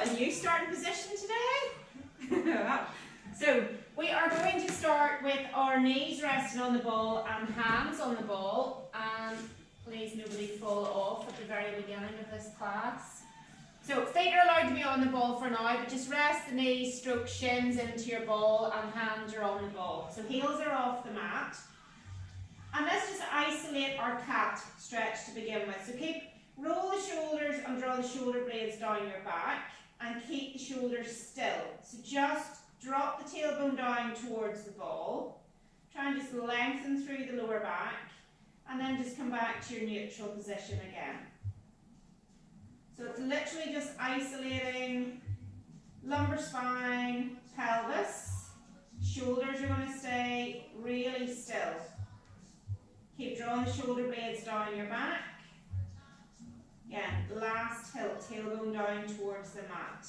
a new starting position today. So we are going to start with our knees resting on the ball and hands on the ball, and please nobody fall off at the very beginning of this class. So feet are allowed to be on the ball for now, but just rest the knees, stroke shins into your ball, and hands are on the ball. So heels are off the mat. And let's just isolate our cat stretch to begin with. So roll the shoulders and draw the shoulder blades down your back, and keep the shoulders still. So just drop the tailbone down towards the ball. Try and just lengthen through the lower back, and then just come back to your neutral position again. So it's literally just isolating lumbar spine, pelvis. Shoulders are going to stay really still. Keep drawing the shoulder blades down your back. Again, last tilt, tailbone down towards the mat.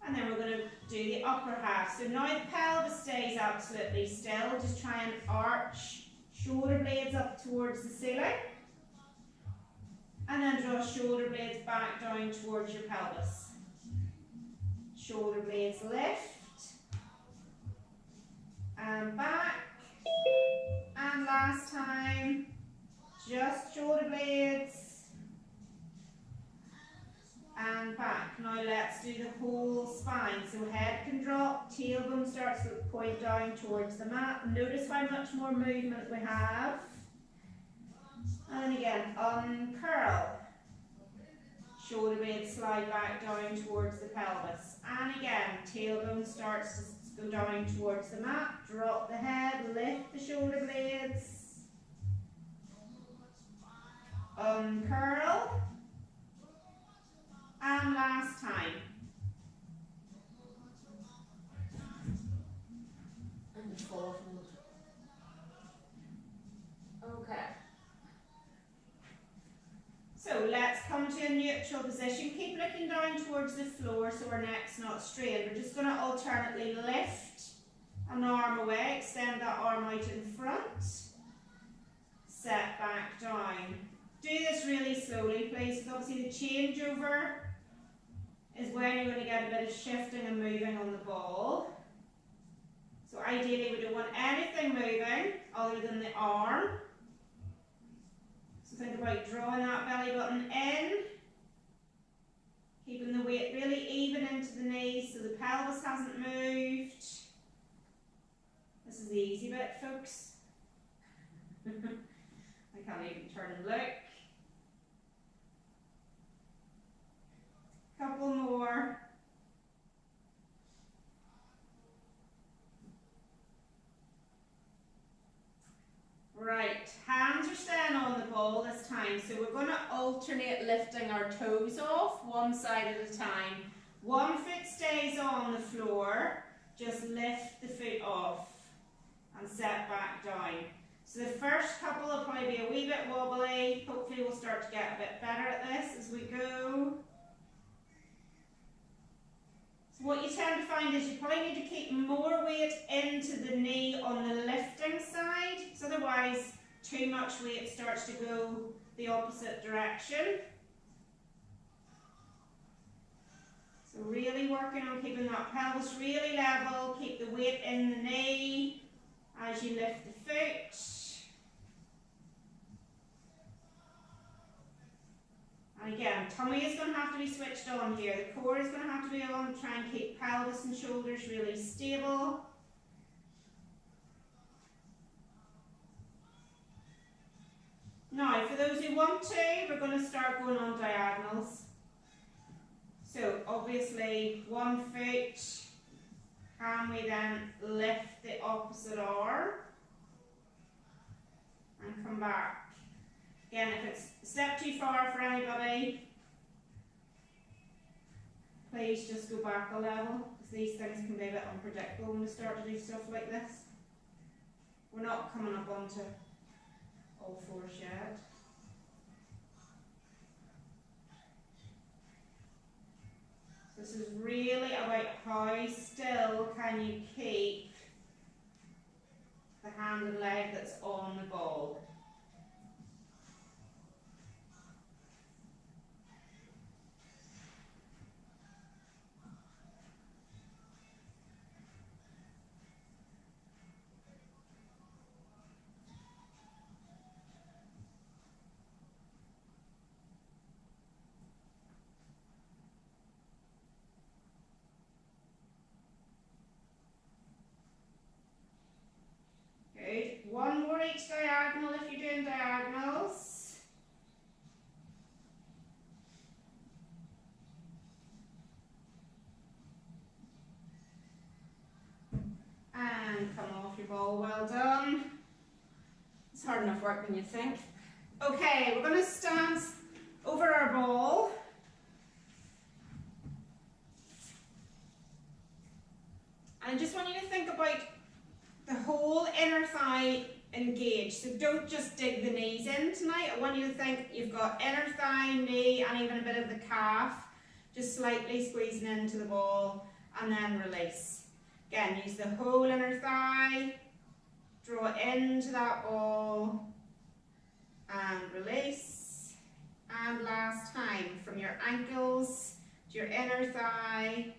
And then we're going to do the upper half. So now the pelvis stays absolutely still. Just try and arch shoulder blades up towards the ceiling. And then draw shoulder blades back down towards your pelvis. Shoulder blades lift. And back. And last time, just shoulder blades. And back. Now let's do the whole spine. So head can drop, tailbone starts to point down towards the mat. Notice how much more movement we have. And again, uncurl. Shoulder blades slide back down towards the pelvis. And again, tailbone starts to go down towards the mat. Drop the head, lift the shoulder blades. Uncurl. And last time. And fall forward. Okay. So let's come to a neutral position. Keep looking down towards the floor so our neck's not straight. We're just going to alternately lift an arm away, extend that arm out in front, set back down. Do this really slowly, please, because obviously the changeover is when you're going to get a bit of shifting and moving on the ball. So ideally we don't want anything moving other than the arm. So think about drawing that belly button in, keeping the weight really even into the knees so the pelvis hasn't moved. This is the easy bit, folks. I can't even turn and look. Couple more. Right, hands are staying on the ball this time, so we're going to alternate lifting our toes off one side at a time. One foot stays on the floor, just lift the foot off and set back down. So the first couple will probably be a wee bit wobbly. Hopefully we'll start to get a bit better at this as we go. So what you tend to find is you probably need to keep more weight into the knee on the lifting side, because otherwise too much weight starts to go the opposite direction. So really working on keeping that pelvis really level, keep the weight in the knee as you lift the foot. And again, tummy is going to have to be switched on here. The core is going to have to be on. Try and keep pelvis and shoulders really stable. Now, for those who want to, we're going to start going on diagonals. So, obviously, one foot. Can we then lift the opposite arm and come back? Again, if it's a step too far for anybody, please just go back a level, because these things can be a bit unpredictable when we start to do stuff like this. We're not coming up onto all fours yet. This is really about how still can you keep the hand and leg that's on the ball. ball, well done. It's hard enough work than you think. Okay, we're going to stand over our ball. And I just want you to think about the whole inner thigh engaged. So don't just dig the knees in tonight. I want you to think you've got inner thigh, knee, and even a bit of the calf. Just slightly squeezing into the ball and then release. Again, use the whole inner thigh. Draw into that ball and release. And last time, from your ankles to your inner thigh,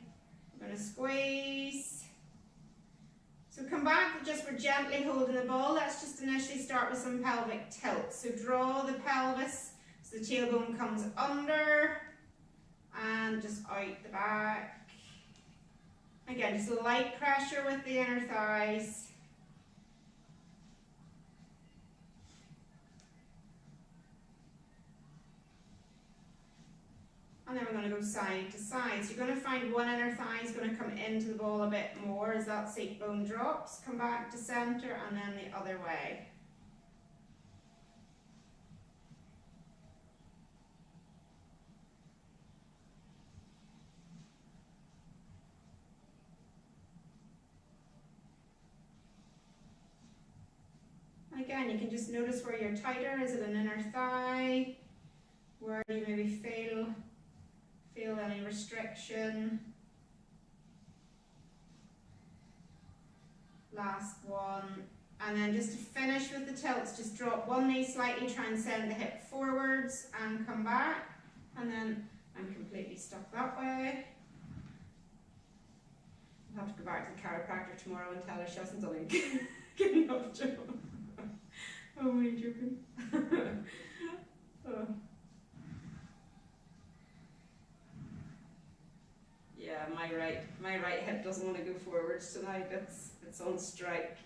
we're going to squeeze. So come back, we're gently holding the ball. Let's just initially start with some pelvic tilt. So draw the pelvis so the tailbone comes under and just out the back. Again, just light pressure with the inner thighs. And then we're going to go side to side. So you're going to find one inner thigh is going to come into the ball a bit more as that seat bone drops. Come back to center and then the other way. Again, you can just notice where you're tighter. Is it an inner thigh? Where do you maybe feel any restriction? Last one. And then just to finish with the tilts, just drop one knee slightly, try and send the hip forwards and come back. And then I'm completely stuck that way. I'll have to go back to the chiropractor tomorrow and tell her she hasn't done a good enough job. Oh, am I joking? Oh. Yeah, my right hip doesn't want to go forwards tonight. It's on strike.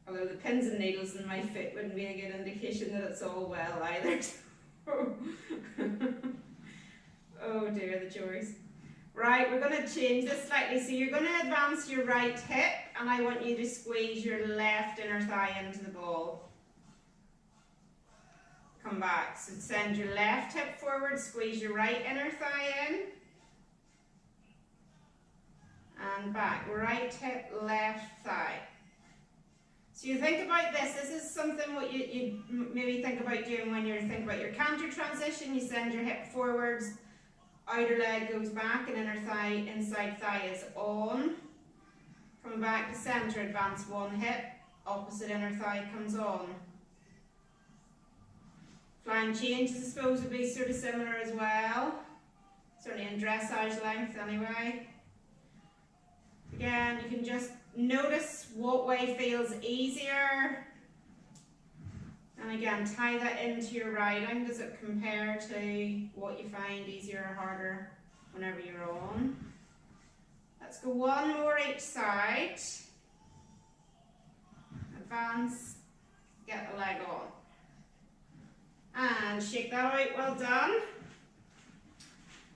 Although the pins and needles in my foot wouldn't be a good indication that it's all well either. Oh dear, the joys. Right, we're going to change this slightly. So you're going to advance your right hip, and I want you to squeeze your left inner thigh into the ball. Come back. So send your left hip forward, squeeze your right inner thigh in. And back. Right hip, left thigh. So you think about this. This is something what you maybe think about doing when you're thinking about your canter transition. You send your hip forwards. Outer leg goes back and inner thigh, inside thigh is on. From back to center, advance one hip, opposite inner thigh comes on. Flying changes, I suppose, would be sort of similar as well. Certainly in dressage length anyway. Again, you can just notice what way feels easier. And again, tie that into your riding. Does it compare to what you find easier or harder whenever you're on? Let's go one more each side. Advance, get the leg on. And shake that out, well done.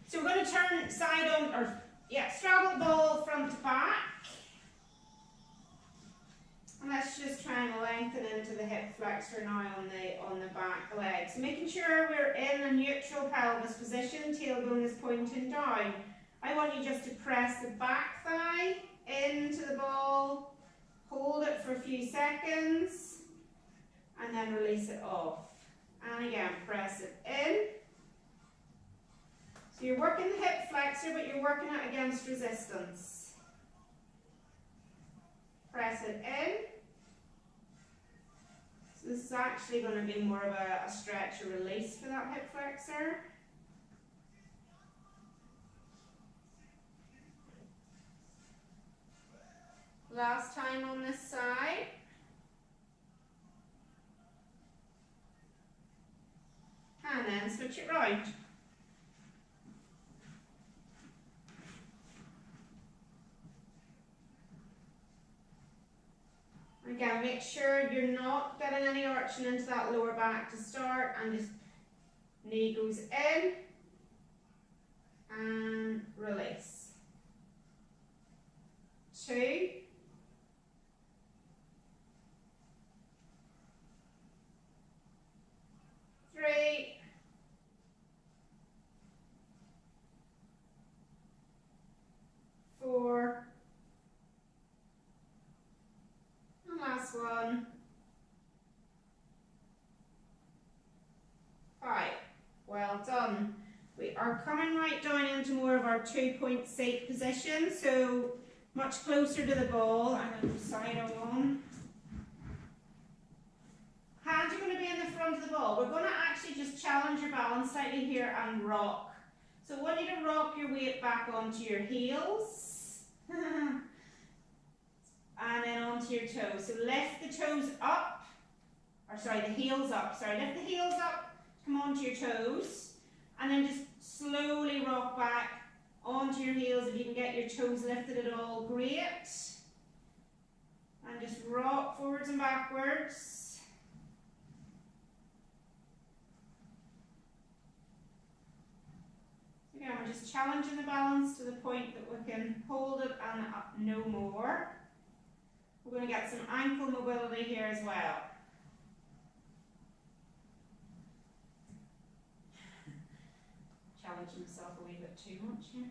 So we're going to turn side on, or straddle the ball front to back. And let's just try and lengthen into the hip flexor now on the back leg. So making sure we're in a neutral pelvis position, tailbone is pointing down. I want you just to press the back thigh into the ball, hold it for a few seconds, and then release it off. And again, press it in. So you're working the hip flexor, but you're working it against resistance. Press it in. So this is actually going to be more of a stretch or release for that hip flexor. Last time on this side. And then switch it round. Again, make sure you're not getting any arching into that lower back to start, and just knee goes in are coming right down into more of our 2-point seat position, so much closer to the ball. I'm going to side on. Hands are going to be in the front of the ball. We're going to actually just challenge your balance slightly here and rock. So I want you to rock your weight back onto your heels. And then onto your toes. So lift the toes up. Or sorry, the heels up. Sorry, lift the heels up. Come onto your toes. And then just slowly rock back onto your heels. If you can get your toes lifted at all, great. And just rock forwards and backwards. Again, we're just challenging the balance to the point that we can hold it and up no more. We're going to get some ankle mobility here as well. Challenging myself a wee bit too much here.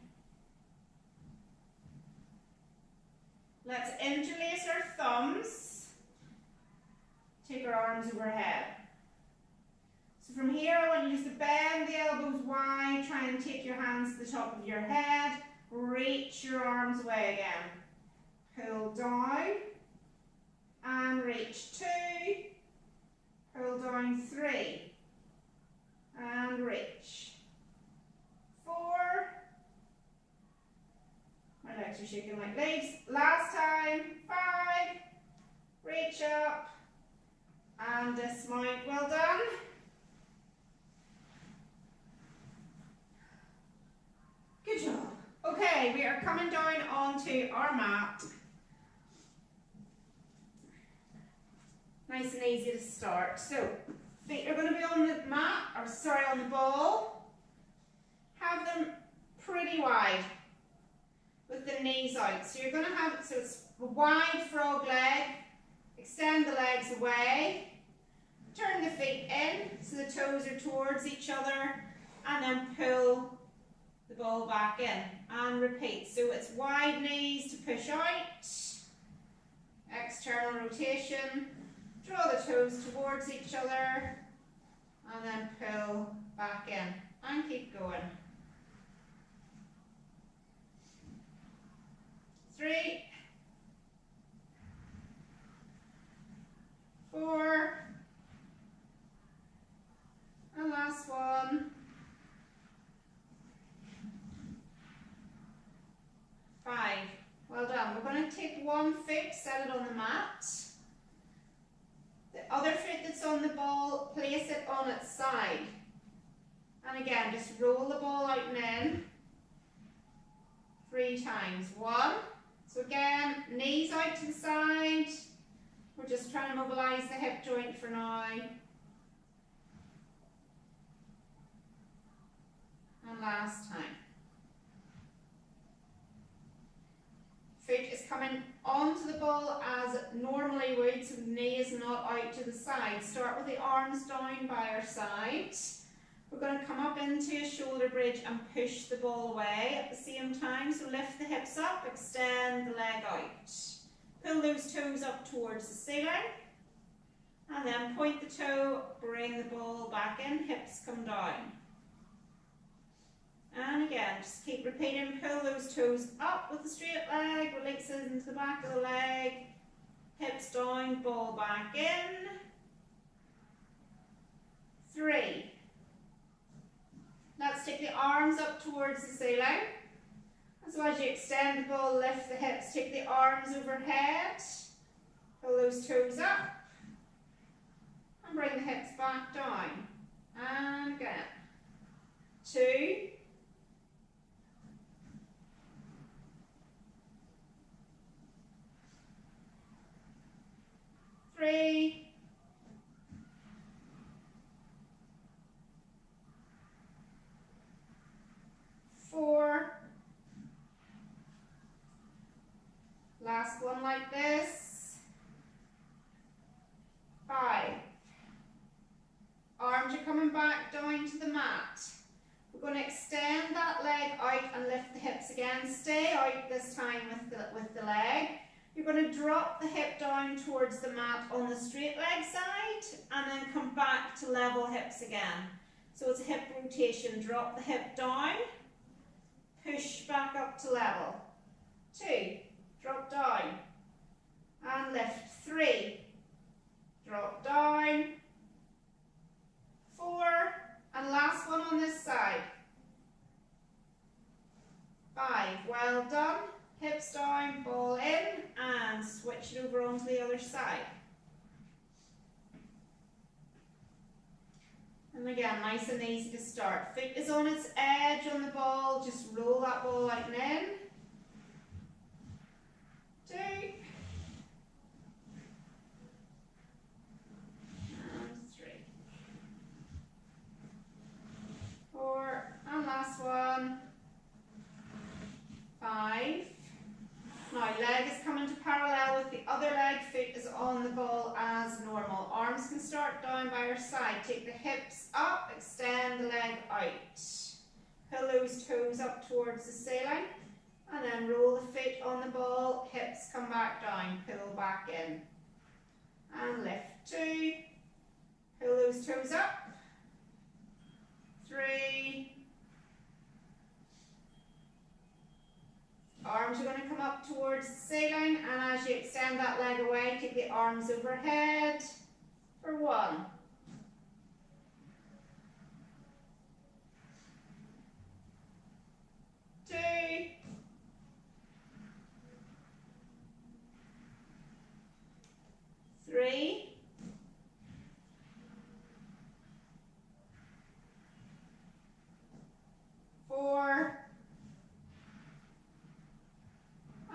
Let's interlace our thumbs. Take our arms overhead. So from here, I want you just to bend the elbows wide, try and take your hands to the top of your head, reach your arms away again. Pull down, and reach 2, pull down 3, and reach 4. My legs are shaking like leaves. Last time, 5, reach up, and dismount. Well done. Good job. Okay, we are coming down onto our mat. Nice and easy to start. So, feet are going to be on the mat, or sorry, on the ball. Have them pretty wide with the knees out. So you're going to have it so it's a wide frog leg. Extend the legs away. Turn the feet in so the toes are towards each other, and then pull the ball back in and repeat. So it's wide knees to push out, external rotation, draw the toes towards each other, and then pull back in and keep going. 3, 4, and last one. 5. Well done. We're going to take one foot, set it on the mat. The other foot that's on the ball, place it on its side. And again, just roll the ball out and in 3 times. 1. So again, knees out to the side. We're just trying to mobilise the hip joint for now. And last time. Foot is coming onto the ball as it normally would, so the knee is not out to the side. Start with the arms down by our side. We're going to come up into a shoulder bridge and push the ball away at the same time. So lift the hips up, extend the leg out. Pull those toes up towards the ceiling. And then point the toe, bring the ball back in, hips come down. And again, just keep repeating, pull those toes up with the straight leg, releases into the back of the leg, hips down, ball back in. 3. Let's take the arms up towards the ceiling. And so as you extend the ball, lift the hips, take the arms overhead, pull those toes up, and bring the hips back down. And again. 2. 3. 4. Last one like this. 5. Arms are coming back down to the mat. We're going to extend that leg out and lift the hips again. Stay out this time with the leg. You're going to drop the hip down towards the mat on the straight leg side and then come back to level hips again. So it's a hip rotation. Drop the hip down, push back up to level. 2, drop down, and lift. 3, drop down. 4, and last one on this side. 5, well done. Hips down, ball in, and switch it over onto the other side. And again, nice and easy to start. Foot is on its edge on the ball, just roll that ball out and in. 2, and 3, 4, and last one. 5. Now leg is coming to parallel with the other leg, foot is on the ball as normal. Arms can start down by your side. Take the hips up, extend the leg out. Pull those toes up towards the ceiling and then roll the foot on the ball, hips come back down, pull back in. And lift. 2, pull those toes up. 3, arms are going to come up towards the ceiling, and as you extend that leg away, take the arms overhead for 1. 2, 3, 4,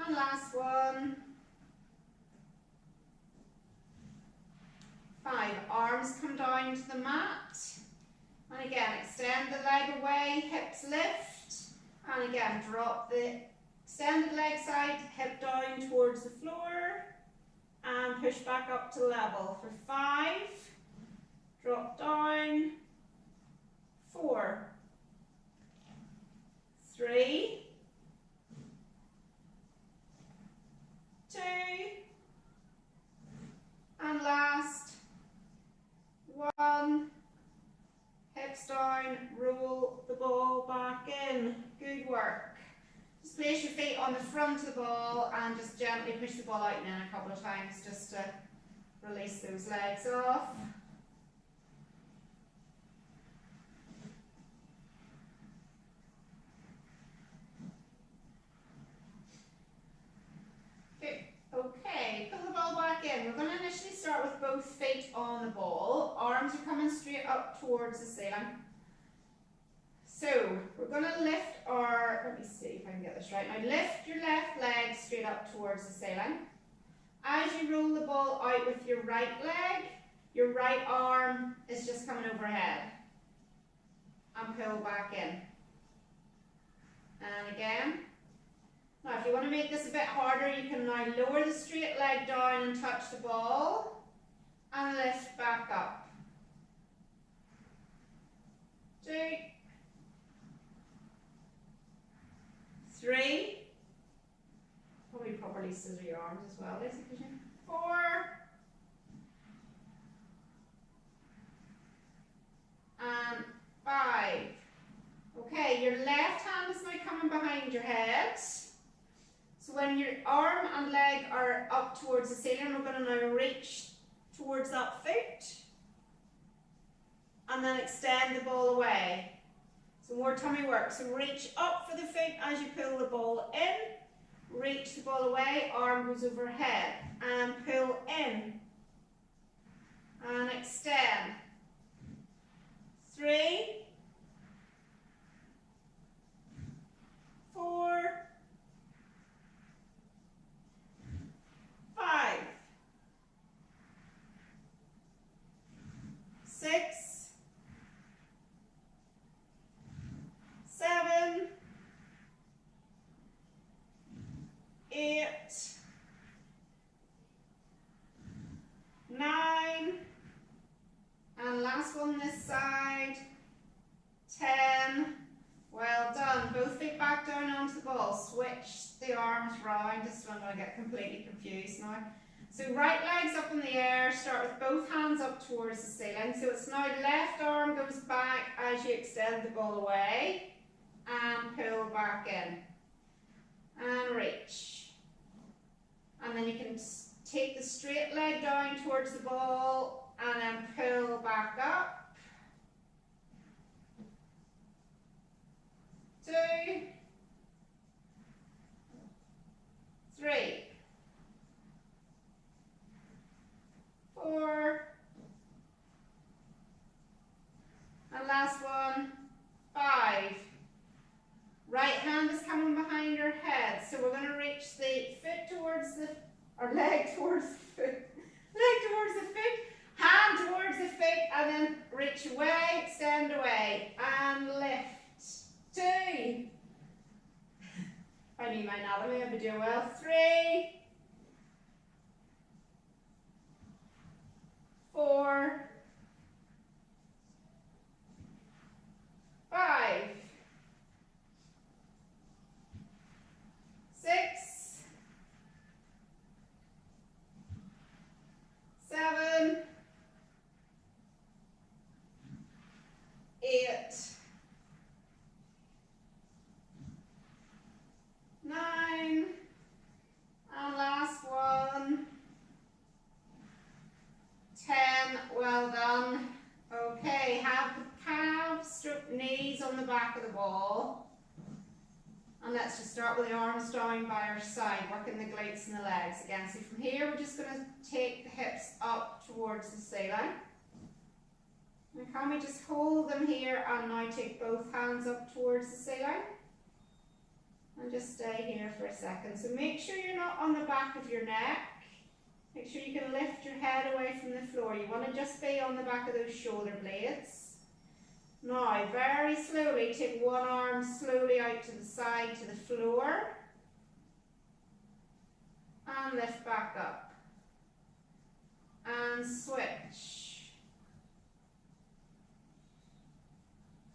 and last one. 5, arms come down to the mat, and again extend the leg away, hips lift, and again drop the extended leg side, hip down towards the floor, and push back up to level for 5, drop down. 4, 3, 2, and last 1. Hips down, roll the ball back in. Good work. Just place your feet on the front of the ball and just gently push the ball out and in a couple of times just to release those legs off. Okay, pull the ball back in. We're going to initially start with both feet on the ball. Arms are coming straight up towards the ceiling. So we're going to lift our, let me see if I can get this right. Now lift your left leg straight up towards the ceiling. As you roll the ball out with your right leg, your right arm is just coming overhead. And pull back in. And again. Now if you want to make this a bit harder, you can now lower the straight leg down and touch the ball and lift back up. 2, 3, probably properly scissor your arms as well, Lacey, 4, and 5. Okay, your left hand is now coming behind your head. So when your arm and leg are up towards the ceiling, we're going to now reach towards that foot and then extend the ball away. So more tummy work. So reach up for the foot as you pull the ball in, reach the ball away, arm goes overhead and pull in and extend. 3, 4, 5, 6, 7, 8, 9, and last one this side, 10. Well done. Both feet back down onto the ball. Switch the arms round. This one I'm going to get completely confused now. So right leg's up in the air, start with both hands up towards the ceiling. So it's now left arm goes back as you extend the ball away and pull back in and reach. And then you can take the straight leg down towards the ball and then pull back up. 2, 3, 4, and last one, 5. Right hand is coming behind your head, so we're going to reach the foot towards the, or leg towards the foot, leg towards the foot, hand towards the foot, and then reach away, extend away, and lift. 2. I knew my anatomy, I would do well. 3, 4, 5, 6, 7, 8, 9, and last one, 10. Well done. Okay, have the calves, stroke knees on the back of the ball. And let's just start with the arms down by our side, working the glutes and the legs again. So from here, we're just going to take the hips up towards the ceiling. And can we just hold them here and now take both hands up towards the ceiling? And just stay here for a second. So make sure you're not on the back of your neck. Make sure you can lift your head away from the floor. You want to just be on the back of those shoulder blades. Now, very slowly, take one arm slowly out to the side to the floor. And lift back up. And switch.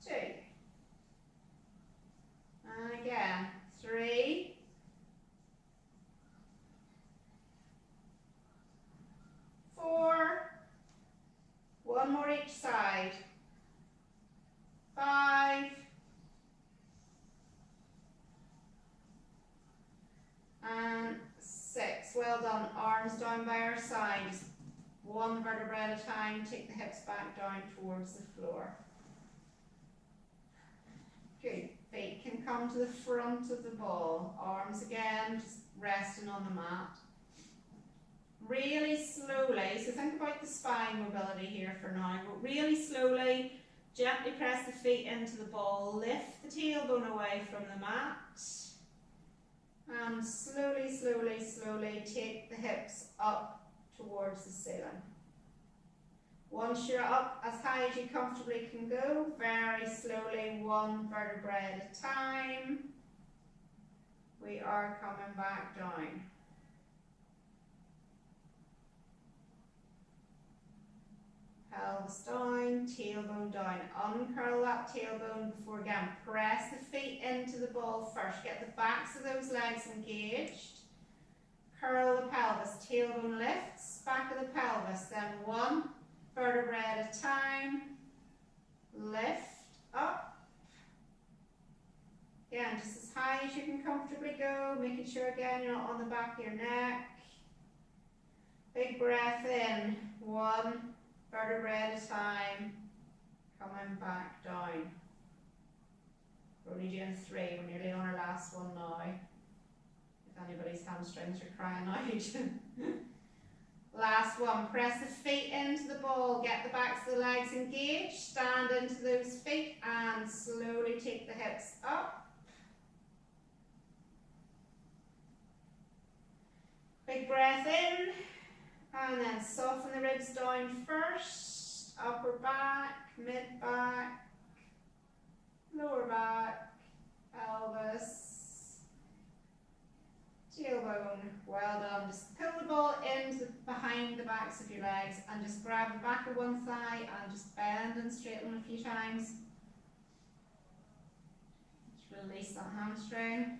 2. And again. 3. 4. One more each side. 5. And 6. Well done. Arms down by our sides. One vertebra at a time. Take the hips back down towards the floor. Good. Feet can come to the front of the ball. Arms again, just resting on the mat. Really slowly, so think about the spine mobility here for now, but really slowly, gently press the feet into the ball, lift the tailbone away from the mat, and slowly, slowly, slowly take the hips up towards the ceiling. Once you're up as high as you comfortably can go, very slowly, one vertebra at a time, we are coming back down. Pelvis down, tailbone down. Uncurl that tailbone before again. Press the feet into the ball first. Get the backs of those legs engaged. Curl the pelvis. Tailbone lifts. Back of the pelvis. Then one vertebra at a time. Lift up. Again, just as high as you can comfortably go. Making sure again you're not on the back of your neck. Big breath in. One vertebra at a time, coming back down. We're only doing 3, we're nearly on our last one now. If anybody's hamstrings are crying out. Last one, press the feet into the ball, get the backs of the legs engaged, stand into those feet and slowly take the hips up. Big breath in. And then soften the ribs down first, upper back, mid back, lower back, pelvis, tailbone. Well done. Just pull the ball in behind the backs of your legs and just grab the back of one thigh and just bend and straighten a few times. Just release that hamstring.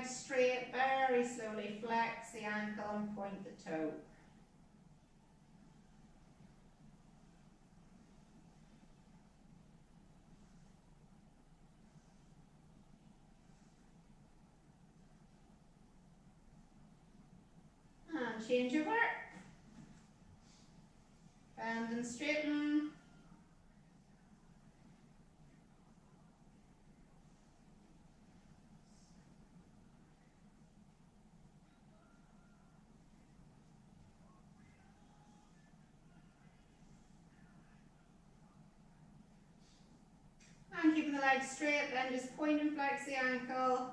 leg straight, very slowly flex the ankle and point the toe. And change over. Bend and straighten. And keeping the legs straight, then just point and flex the ankle.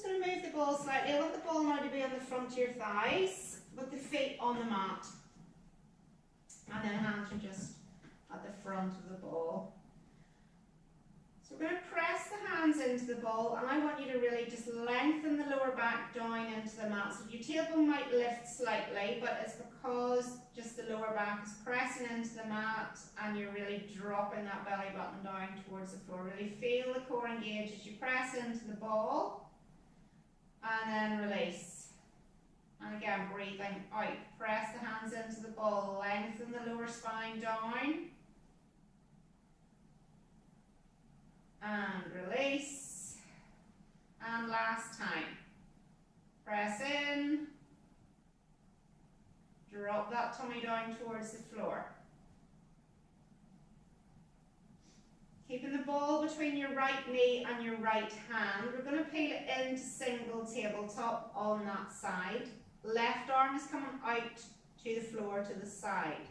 Move the ball slightly. I want the ball now to be on the front of your thighs with the feet on the mat. And then hands are just at the front of the ball. So we're going to press the hands into the ball, and I want you to really just lengthen the lower back down into the mat. So your tailbone might lift slightly, but it's because just the lower back is pressing into the mat and you're really dropping that belly button down towards the floor. Really feel the core engage as you press into the ball. And then release. And again, breathing out. Press the hands into the ball. Lengthen the lower spine down. And release. And last time. Press in. Drop that tummy down towards the floor. Keeping the ball between your right knee and your right hand. We're going to peel it into single tabletop on that side. Left arm is coming out to the floor to the side.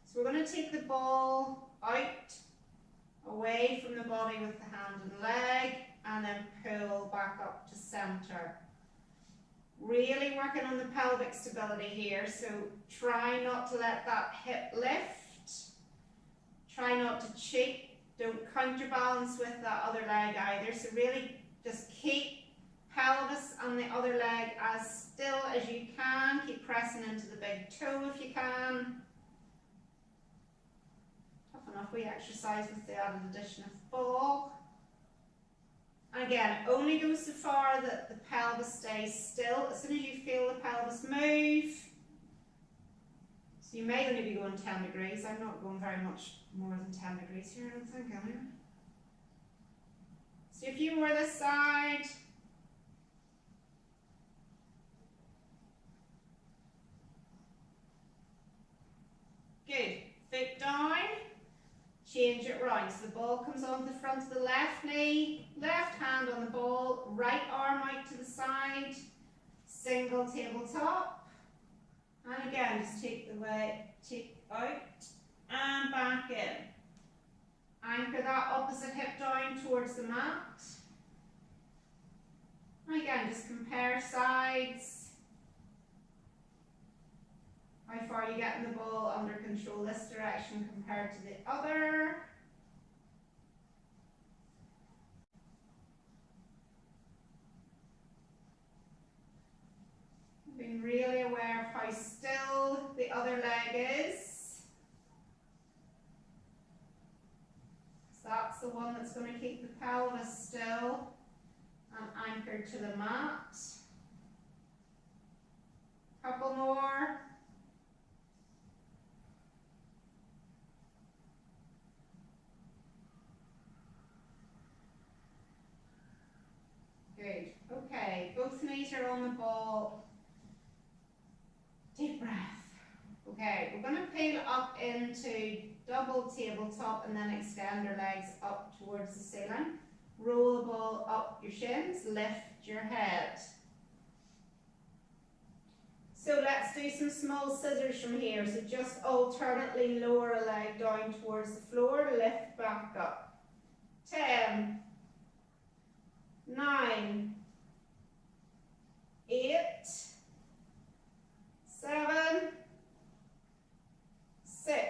So we're going to take the ball out, away from the body with the hand and leg, and then pull back up to center. Really working on the pelvic stability here, so try not to let that hip lift. Try not to cheat. Don't counterbalance with that other leg either. So really just keep pelvis and the other leg as still as you can. Keep pressing into the big toe if you can. Tough enough we exercise with the added addition of ball. And again, it only goes so far that the pelvis stays still. As soon as you feel the pelvis move, so you may only be going 10 degrees. I'm not going very much more than 10 degrees here, I don't think, anyway. So if you were this side, good. Foot down, change it round. So the ball comes onto the front of the left knee, left hand on the ball, right arm out to the side, single tabletop. And again, just take the weight, take out and back in. Anchor that opposite hip down towards the mat. And again, just compare sides. How far you getting the ball under control this direction compared to the other. Being really aware of how still the other leg is. So that's the one that's going to keep the pelvis still and anchored to the mat. Couple more. Good. Okay, both knees are on the ball. Deep breath. Okay, we're going to peel up into double tabletop and then extend our legs up towards the ceiling. Roll the ball up your shins, lift your head. So let's do some small scissors from here. So just alternately lower a leg down towards the floor, lift back up. 10, 9, 8, 7, 6.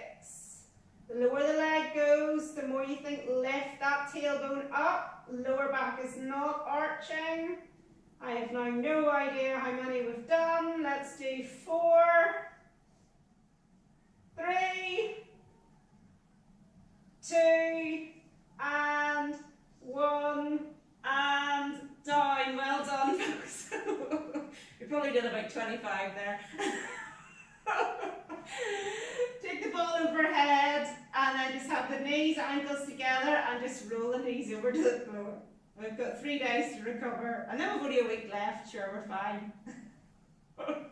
The lower the leg goes, the more you think lift that tailbone up, lower back back is not arching. I have now no idea how many we've done. Let's do 4, 3, 2, and 1, and down. Well done, folks. We probably did about 25 there. Take the ball overhead and then just have the knees, ankles together and just roll the knees over to the floor. We've got 3 days to recover and then we've only a week left. Sure, we're fine. Oh.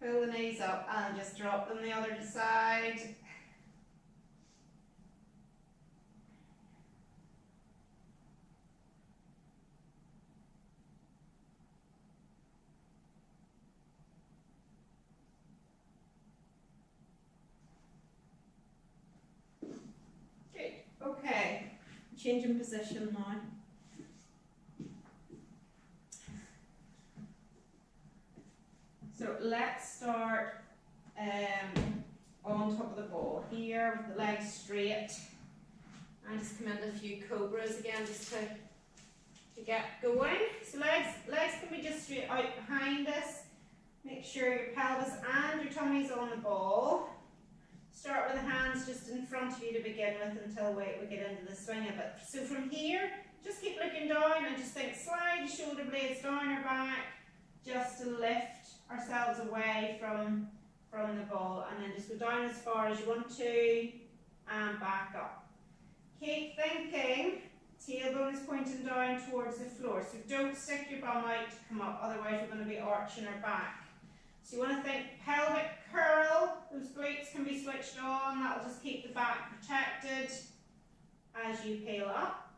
Pull the knees up and just drop them the other side. Good. Okay. Changing position now. So let's start on top of the ball here with the legs straight. And just come into a few cobras again just to get going. So legs can be just straight out behind us. Make sure your pelvis and your tummy's on the ball. Start with the hands just in front of you to begin with until we get into the swing of it. So from here, just keep looking down and just think slide the shoulder blades down our back just to lift ourselves away from the ball, and then just go down as far as you want to and back up. Keep thinking tailbone is pointing down towards the floor, so don't stick your bum out to come up, otherwise we're going to be arching our back. So you want to think pelvic curl, those glutes can be switched on, that will just keep the back protected as you peel up.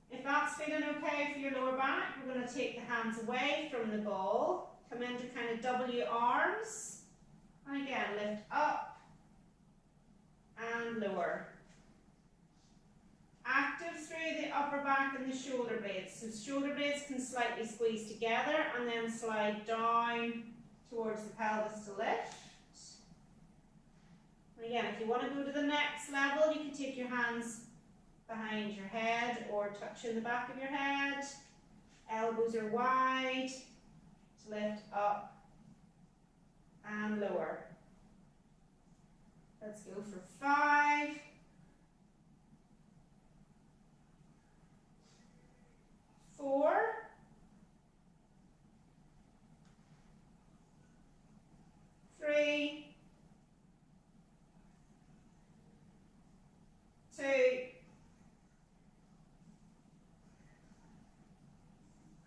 If that's feeling okay for your lower back, we're going to take the hands away from the ball, come into kind of W arms, and again lift up and lower. Active through the upper back and the shoulder blades. So shoulder blades can slightly squeeze together and then slide down towards the pelvis to lift. And again, if you want to go to the next level, you can take your hands behind your head or touching the back of your head. Elbows are wide to lift up and lower. Let's go for 5, 4, 3, 2,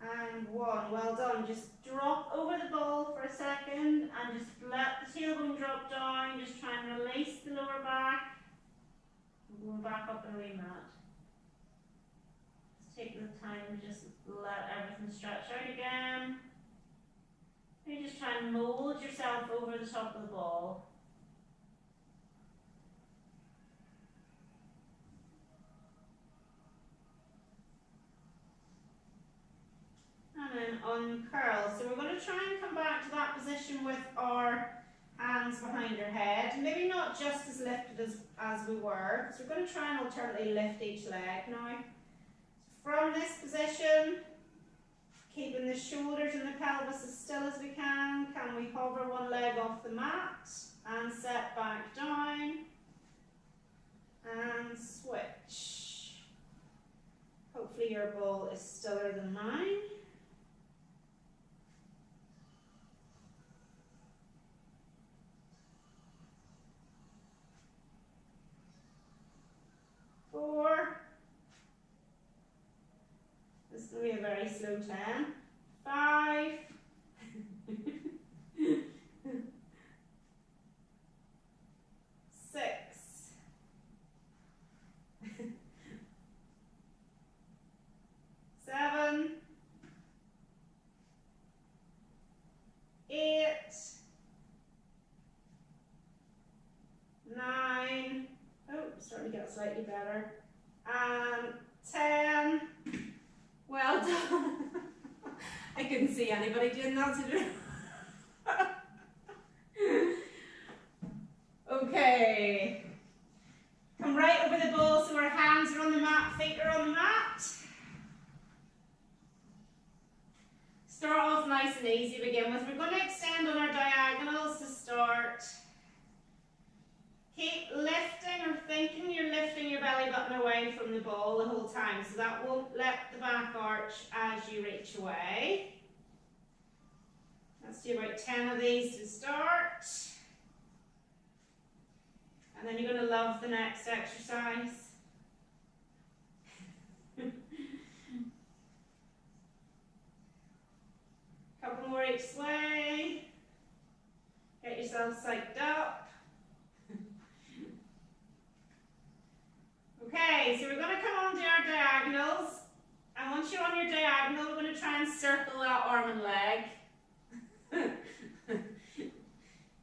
and 1. Well done. Just drop over the ball for a second and just let the tailbone drop down. Just try and release the lower back. We'll go back up and remat. Just take the time to just let everything stretch out again. You just try and mold yourself over the top of the ball. And then uncurl. So we're going to try and come back to that position with our hands behind our head. Maybe not just as lifted as we were, because we're going to try and alternately lift each leg now. So from this position, keeping the shoulders and the pelvis as still as we can we hover one leg off the mat and set back down and switch. Hopefully your ball is stiller than mine. 4. This is going to be a very slow 10. 5. 6. 7. 8. 9. Oh, starting to get slightly better. And 10. Well done. Anybody doing that today? Okay. Come right over the ball so our hands are on the mat, feet are on the mat. Start off nice and easy to begin with. We're going to extend on our diagonals to start. Keep lifting or thinking you're lifting your belly button away from the ball the whole time, so that won't let the back arch as you reach away. Let's do about 10 of these to start. And then you're going to love the next exercise. Couple more each way. Get yourself psyched up. Okay, so we're going to come on to our diagonals. And once you're on your diagonal, we're going to try and circle that arm and leg.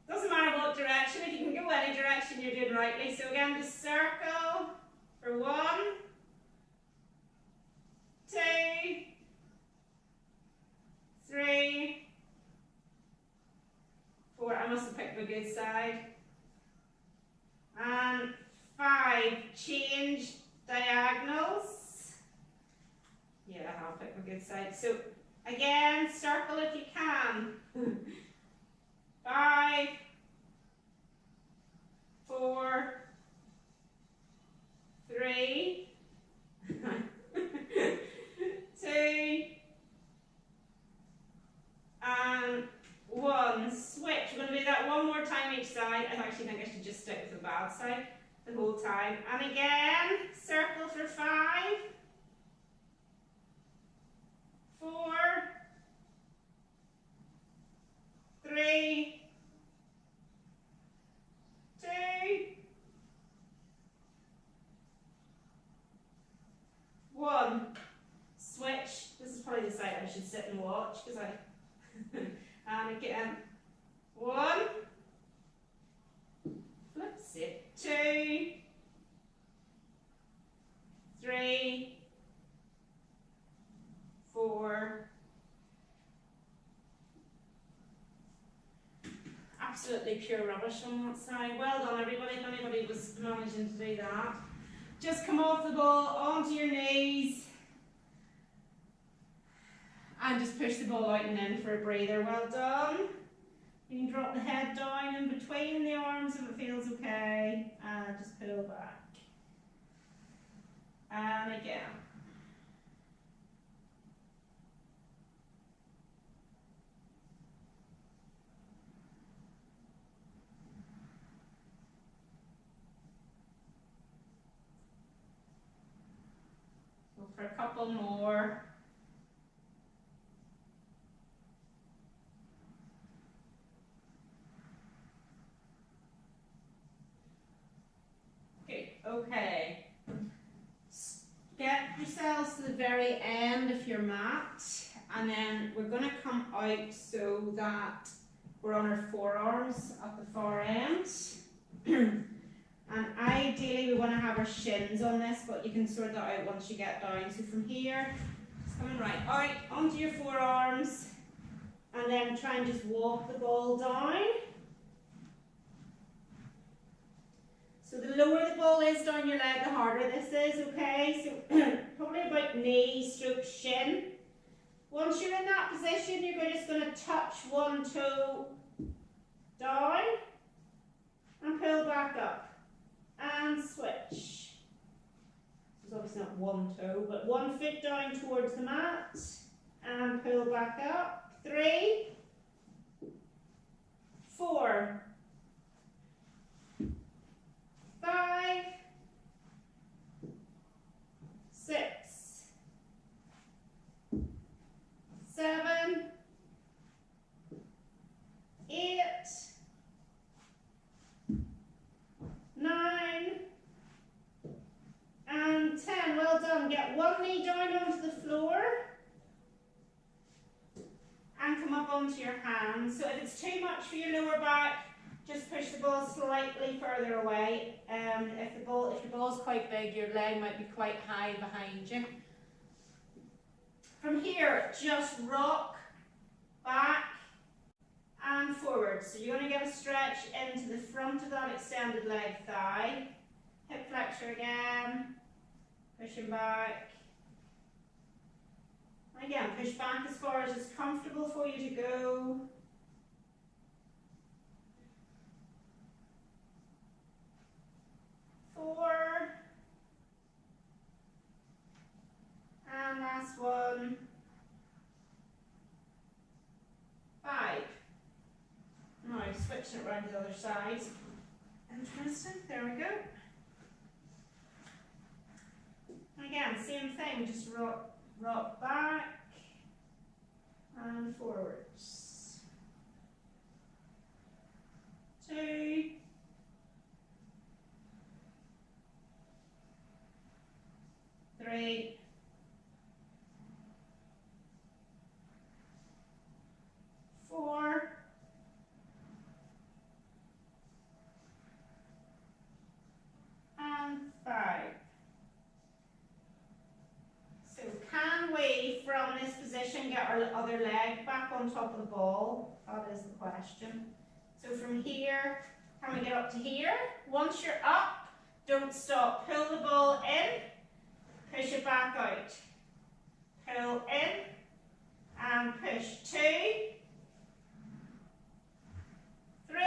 Doesn't matter what direction, if you can go any direction, you're doing rightly. So again, just circle for 1, 2, 3, 4. I must have picked the good side. And 5. Change diagonals. Yeah, I'll pick my good side. So again, circle if you can. 5, 4, 3, 2, and 1. Switch. We're going to do that one more time each side. I actually think I should just stick with the bad side the whole time. And again, circle for 5, 4, 3, 2, 1. Switch. This is probably the side I should sit and watch because I. And again, 1. Flips it. 2, 3, 4. Absolutely pure rubbish on that side. Well done everybody, if anybody was managing to do that. Just come off the ball, onto your knees, and just push the ball out and in for a breather. Well done. You can drop the head down in between the arms if it feels okay, and just pull back. And again. Go for a couple more. Okay, get yourselves to the very end of your mat, and then we're going to come out so that we're on our forearms at the far end. And ideally we want to have our shins on this, but you can sort that out once you get down. So from here, it's coming right out onto your forearms, and then try and just walk the ball down. So the lower the ball is down your leg, the harder this is, okay? So probably about knee stroke shin. Once you're in that position, you're just going to touch one toe down and pull back up and switch. There's obviously not one toe, but 1 foot down towards the mat and pull back up. 3, 4, 5, 6, 7, 8, 9, and 10. Well done. Get one knee down onto the floor and come up onto your hands. So if it's too much for your lower back, just push the ball slightly further away. If the ball's quite big, your leg might be quite high behind you. From here, just rock forward. So you're going to get a stretch into the front of that extended leg thigh. Hip flexor again. Pushing back. Again, push back as far as it's comfortable for you to go. Four. And last one. 5. Now switching it around to the other side. Interesting. There we go. Again, same thing. Just rock back and forwards. 2. 3. 4. And 5. So can we, from this position, get our other leg back on top of the ball? That is the question. So from here, can we get up to here? Once you're up, don't stop. Pull the ball in, push it back out. Pull in, and push. 2, 3,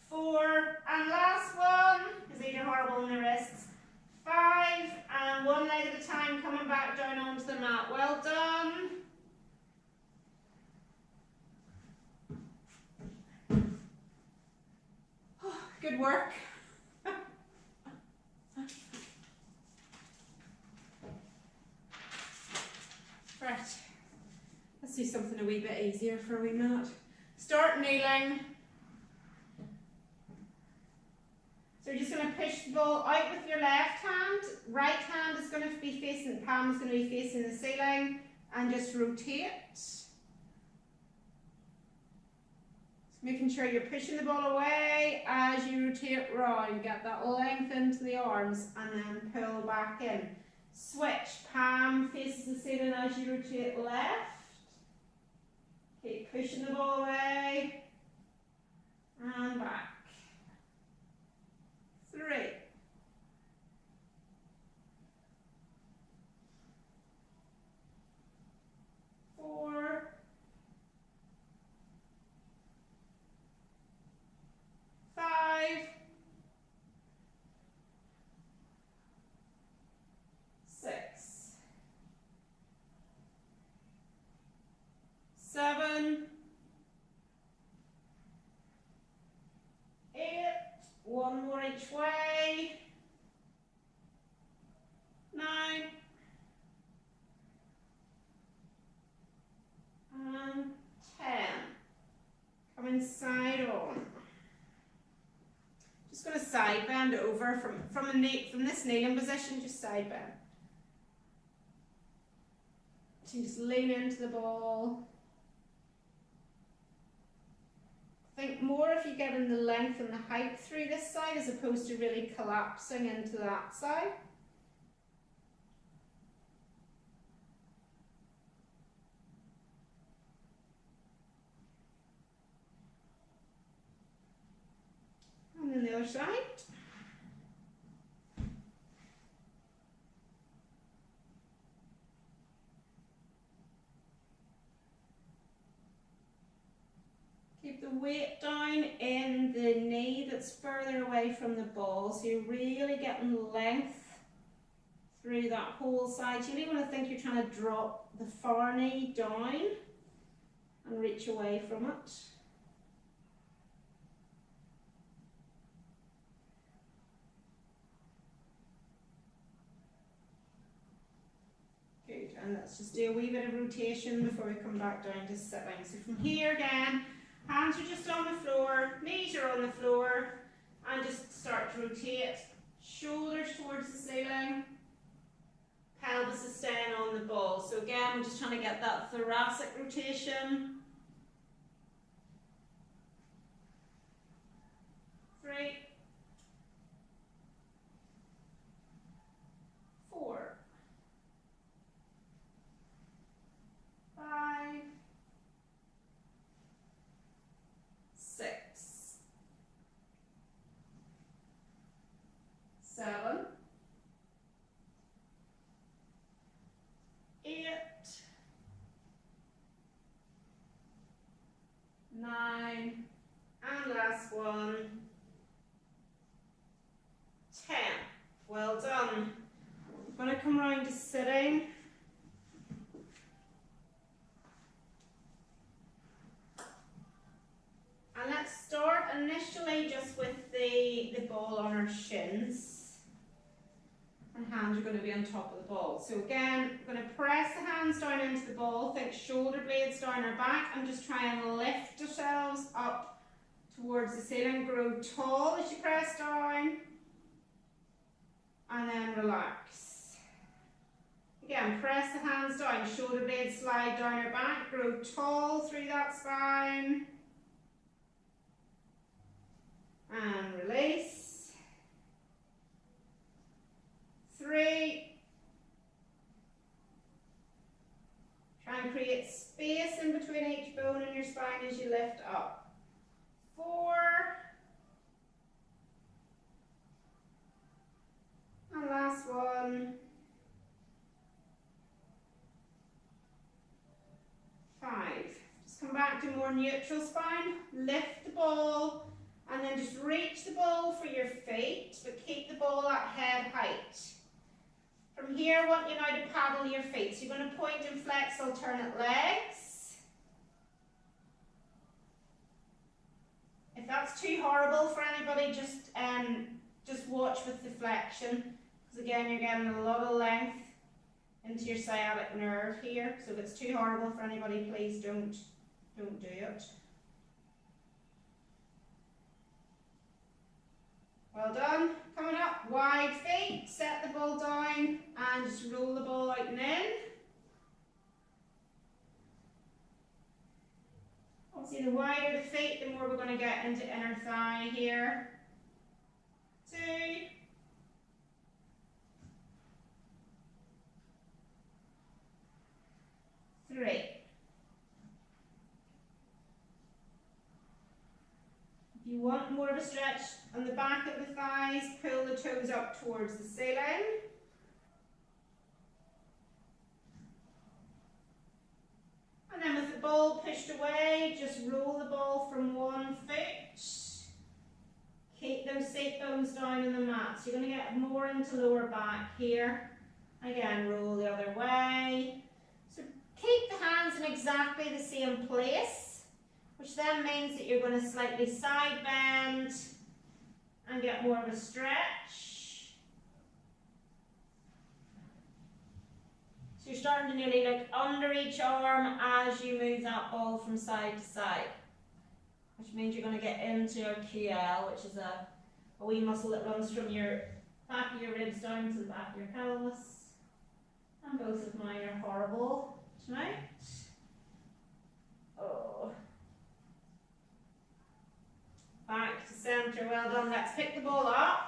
4, and last one, because these are horrible on the wrists. 5, and one leg at a time, coming back down onto the mat. Well done. Good work. Right, let's do something a wee bit easier for a wee minute. Start kneeling. So you're just going to push the ball out with your left hand. Right hand is going to be facing, the palm is going to be facing the ceiling, and just rotate. Making sure you're pushing the ball away as you rotate round. Get that length into the arms and then pull back in. Switch, palm faces the ceiling as you rotate left. Keep pushing the ball away and back. 3. 4. 5. 6. 7. 8. One more each way. 9. And 10. Coming side on. Just going to side bend over from this kneeling position, just side bend. So you just lean into the ball. Think more if you get in the length and the height through this side as opposed to really collapsing into that side. And then the other side. Keep the weight down in the knee that's further away from the ball, so you're really getting length through that whole side. You really want to think you're trying to drop the far knee down and reach away from it. Good, and let's just do a wee bit of rotation before we come back down to sitting. So from here again, hands are just on the floor, knees are on the floor, and just start to rotate. Shoulders towards the ceiling, pelvis is staying on the ball. So again, we're just trying to get that thoracic rotation. 3, 4, 5, shins. And hands are going to be on top of the ball. So again, we're going to press the hands down into the ball, think shoulder blades down our back, and just try and lift ourselves up towards the ceiling. Grow tall as you press down, and then relax. Again, press the hands down, shoulder blades slide down our back, grow tall through that spine, and release. 3. Try and create space in between each bone in your spine as you lift up. 4. And last one. 5. Just come back to more neutral spine. Lift the ball and then just reach the ball for your feet, but keep the ball at head height. From here, I want you now to paddle your feet. So you're going to point and flex alternate legs. If that's too horrible for anybody, just watch with the flexion. Because again, you're getting a lot of length into your sciatic nerve here. So if it's too horrible for anybody, please don't do it. Well done. Coming up, wide feet, set the ball down and just roll the ball out and in. Obviously the wider the feet, the more we're going to get into inner thigh here. 2. 3. If you want more of a stretch on the back of the thighs, pull the toes up towards the ceiling. And then with the ball pushed away, just roll the ball from one foot. Keep those seat bones down on the mat. So you're going to get more into lower back here. Again, roll the other way. So keep the hands in exactly the same place, which then means that you're going to slightly side bend and get more of a stretch. So you're starting to nearly look under each arm as you move that ball from side to side, which means you're going to get into your QL, which is a wee muscle that runs from your back of your ribs down to the back of your pelvis. And both of mine are horrible tonight. Oh. Back to centre, well done. Let's pick the ball up.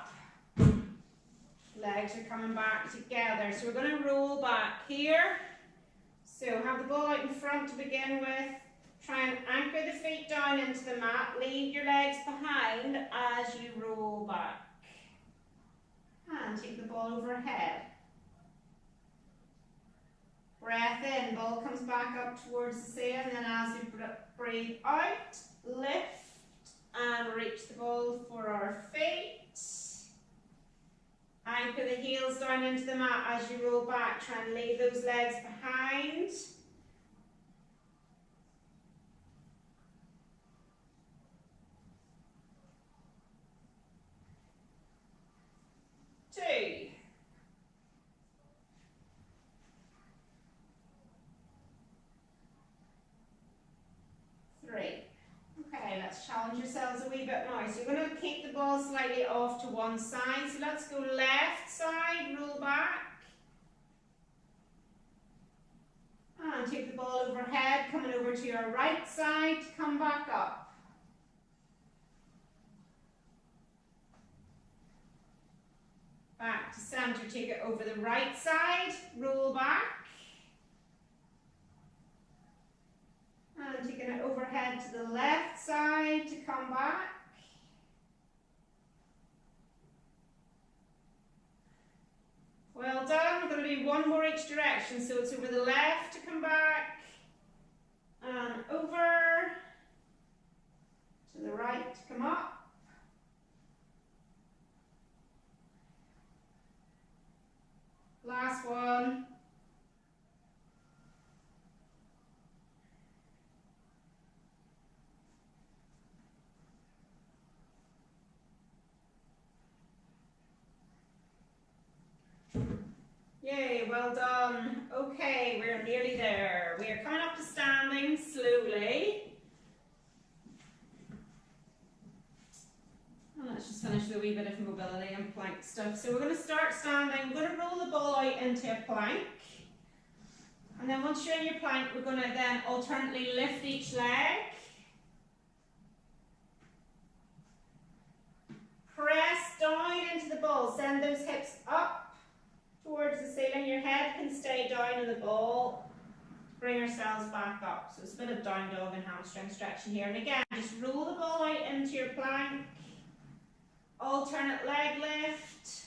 Legs are coming back together. So we're going to roll back here. So have the ball out in front to begin with. Try and anchor the feet down into the mat. Leave your legs behind as you roll back. And take the ball overhead. Breath in, ball comes back up towards the ceiling, and then as you breathe out, lift and reach the ball for our feet. Anchor the heels down into the mat as you roll back. Try and leave those legs behind. Two. 3. Okay, let's challenge yourselves a wee bit now. So you're going to keep the ball slightly off to one side. So let's go left side, roll back. And take the ball overhead, coming over to your right side, come back up. Back to centre, take it over the right side, roll back. And taking it overhead to the left side to come back. Well done. We're going to do one more each direction. So it's over the left to come back, and over to the right to come up. Last one. well done. Okay, we're nearly there. We are coming up to standing slowly. And let's just finish with a wee bit of mobility and plank stuff. So we're going to start standing. We're going to roll the ball out into a plank. And then once you're in your plank, we're going to then alternately lift each leg. Press down into the ball. Send those hips up towards the ceiling. Your head can stay down in the ball. Bring ourselves back up. So it's a bit of down dog and hamstring stretching here. And again, just roll the ball out into your plank. Alternate leg lift.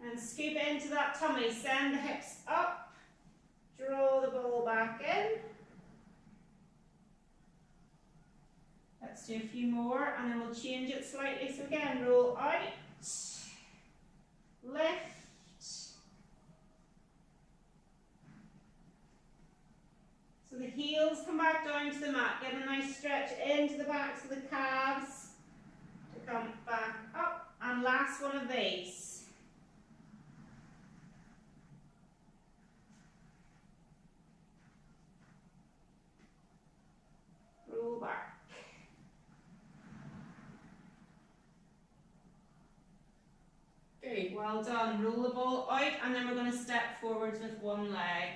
And scoop into that tummy. Send the hips up. Draw the ball back in. Let's do a few more and then we'll change it slightly. So again, roll out, lift. So the heels come back down to the mat. Get a nice stretch into the backs of the calves to come back up. And last one of these. Roll back. Good, well done. Roll the ball out and then we're going to step forwards with one leg.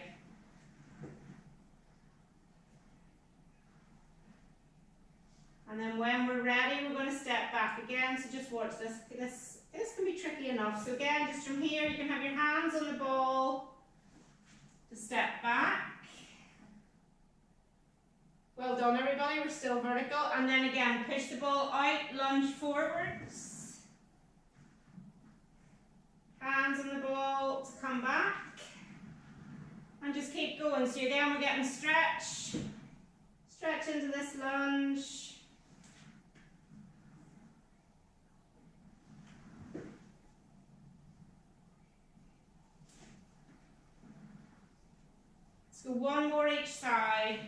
And then when we're ready, we're going to step back again. So just watch this. This can be tricky enough. So again, just from here, you can have your hands on the ball to step back. Well done, everybody. We're still vertical. And then again, push the ball out, lunge forwards. Hands on the ball to come back. And just keep going. So again, we're getting stretch. Stretch into this lunge. Let's go one more each side.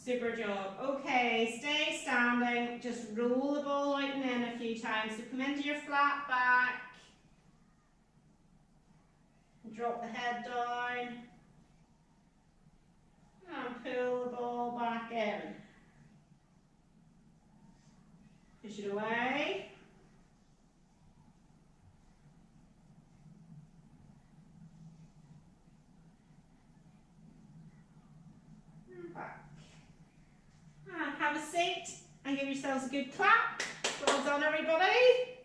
Super job. Okay, stay standing. Just roll the ball out and in a few times. So come into your flat back. Drop the head down. And pull the ball back in. Push it away. And back. And have a seat and give yourselves a good clap. Well done, everybody.